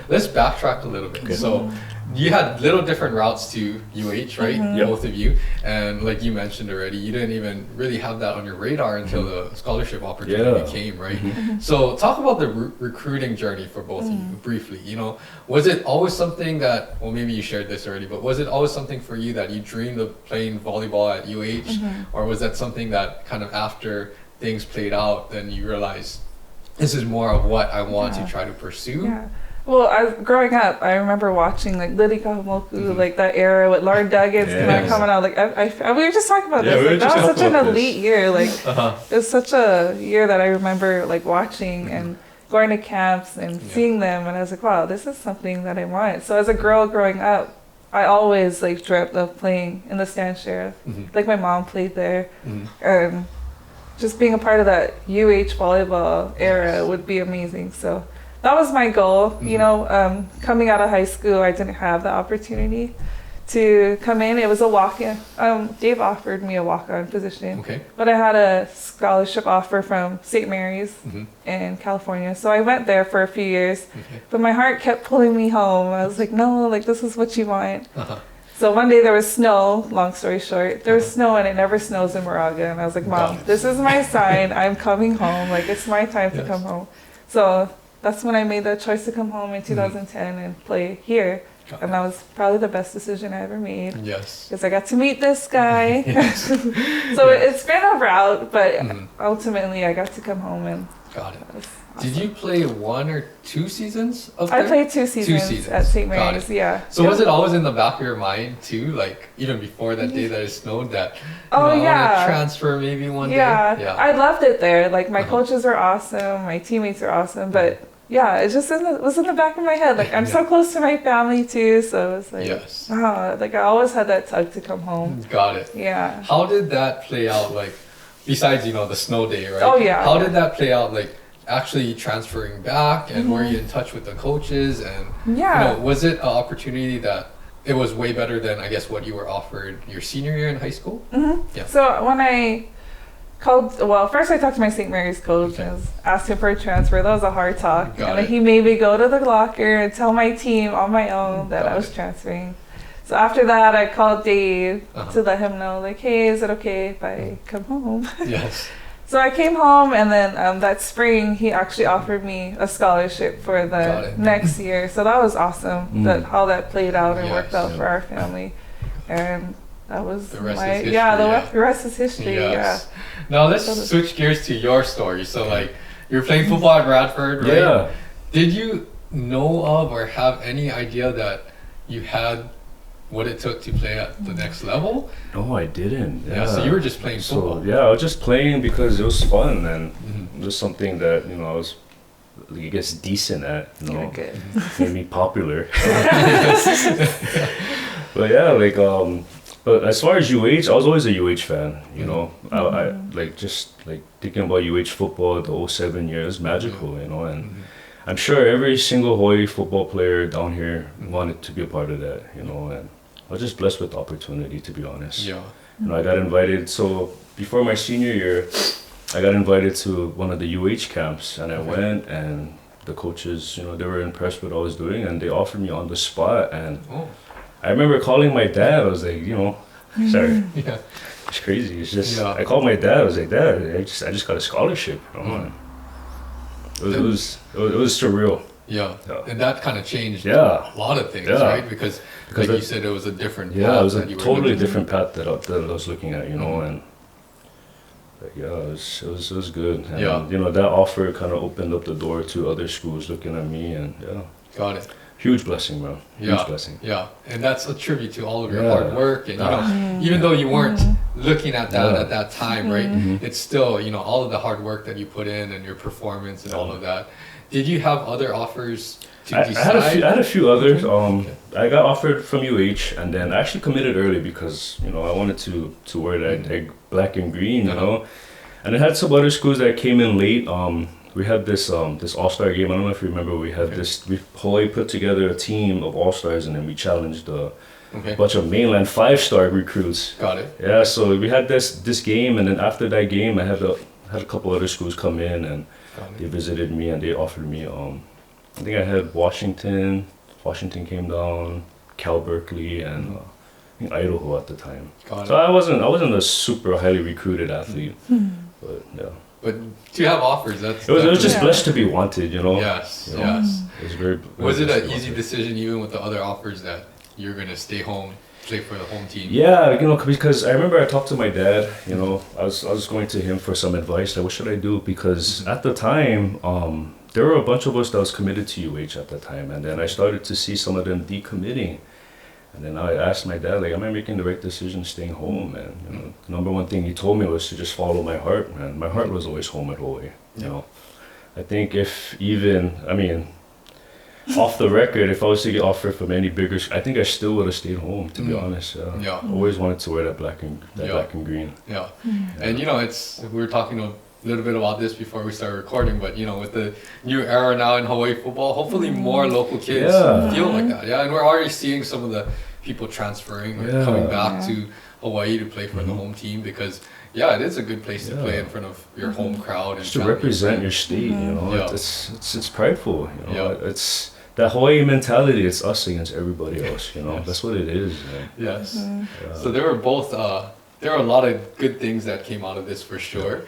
let's backtrack a little bit. Okay. So you had little different routes to UH, right? Both of you. And like you mentioned already, you didn't even really have that on your radar until the scholarship opportunity came, right? So talk about the recruiting journey for both of you briefly. You know, was it always something that, well, maybe you shared this already, but was it always something for you that you dreamed of playing volleyball at UH? Or was that something that kind of after things played out, then you realized this is more of what I want to try to pursue? Yeah. Well, growing up, I remember watching like Lily Kahumoku, like that era with Lauren Duggins coming out. Like we were just talking about this. Like, that was such an elite year. Like it was such a year that I remember like watching and going to camps and seeing them, and I was like, wow, this is something that I want. So as a girl growing up, I always like dreamt of playing in the Stan Sheriff. Like my mom played there, and just being a part of that UH volleyball era would be amazing. So that was my goal. You know, coming out of high school, I didn't have the opportunity to come in. It was a walk-in. Dave offered me a walk-on position, but I had a scholarship offer from St. Mary's in California. So I went there for a few years, but my heart kept pulling me home. I was like, no, like this is what you want. So one day there was snow, long story short, there was snow and it never snows in Moraga. And I was like, Mom, this is my sign. I'm coming home. Like it's my time to come home. So that's when I made the choice to come home in 2010 and play here. And that was probably the best decision I ever made. Yes. Because I got to meet this guy. So it's been a route, but ultimately I got to come home and... Got it. Awesome. Did you play 1 or 2 seasons of I played 2 seasons at St. Mary's, So was it always in the back of your mind too, like even before that day that it snowed, that I want to transfer maybe one day? Yeah, I loved it there. Like my coaches were awesome, my teammates were awesome, but yeah, it just was in the back of my head. Like I'm so close to my family too, so it's like, like I always had that tug to come home. Got it. Yeah. How did that play out? Like besides, you know, the snow day, right? Oh yeah. How did that play out? Like actually transferring back, and were you in touch with the coaches, and you know, was it an opportunity that it was way better than I guess what you were offered your senior year in high school? So when I called, well, first I talked to my St. Mary's coach and asked him for a transfer. That was a hard talk. And he made me go to the locker and tell my team on my own that I was transferring. So after that, I called Dave to let him know, like, hey, is it okay if I come home? So I came home, and then that spring, he actually offered me a scholarship for the next year. So that was awesome, how that played out and worked out for our family. And that was the rest is history. The rest is history. Now let's switch gears to your story. So like, you're playing football at Radford, right? Did you know of or have any idea that you had what it took to play at the next level? No, I didn't. So you were just playing football. So, I was just playing because it was fun, and it was something that, you know, I was, I guess, decent at, you know, made me popular. But yeah, like, but as far as UH, I was always a UH fan, you know. I like, just like thinking about UH football, the 07 years, magical, you know, and I'm sure every single Hawaii football player down here wanted to be a part of that, you know, and I was just blessed with the opportunity, to be honest. You know, I got invited, so before my senior year, I got invited to one of the UH camps, and I went, and the coaches, you know, they were impressed with what I was doing, and they offered me on the spot, and I remember calling my dad. I was like, you know, sorry, it's crazy. It's just I called my dad. I was like, Dad, I just got a scholarship. You know? It was surreal. And that kind of changed a lot of things, right? Because like you said, it was a different path. It was a totally different path that I was looking at, you know, and it was good. And, you know, that offer kind of opened up the door to other schools looking at me, and got it. Huge blessing, man. Huge blessing. And that's a tribute to all of your hard work, and you know, even though you weren't looking at that at that time, right? It's still, you know, all of the hard work that you put in and your performance and all of that. Did you have other offers to decide? I had a few others. I got offered from UH, and then I actually committed early because, you know, I wanted to wear that black and green, you know. And I had some other schools that came in late. We had this all-star game. I don't know if you remember. We had Hawaii put together a team of all-stars, and then we challenged a bunch of mainland 5-star recruits. Got it. Yeah, so we had this game, and then after that game, I had a couple other schools come in, and they visited me, and they offered me I think I had Washington came down, Cal Berkeley, and I think Idaho at the time. So I wasn't a super highly recruited athlete, but yeah. But to have offers, it was just blessed to be wanted, you know. Yes, you know? yes. It was very. Was it an easy decision even with the other offers that you're gonna stay home, play for the home team? Yeah, you know, because I remember I talked to my dad. You know, I was going to him for some advice. Like, what should I do? Because at the time, there were a bunch of us that was committed to UH at the time, and then I started to see some of them decommitting. And then I asked my dad, like, am I making the right decision staying home? And you know, the number one thing he told me was to just follow my heart, man. My heart was always home at Hawaii, you know. I think off the record, if I was to get offered from any bigger, I think I still would have stayed home, to be honest. Yeah. Always wanted to wear that black and green. Yeah. And you know, we were talking a little bit about this before we started recording, but you know, with the new era now in Hawaii football, hopefully more local kids feel like that. Yeah, and we're already seeing some of the people transferring, coming back to Hawaii to play for the home team because it is a good place to play in front of your home crowd and just to represent your state. You know, it's prideful. You know, it's that Hawaii mentality. It's us against everybody else. You know, that's what it is. Man. Yes. So there were both. There are a lot of good things that came out of this for sure.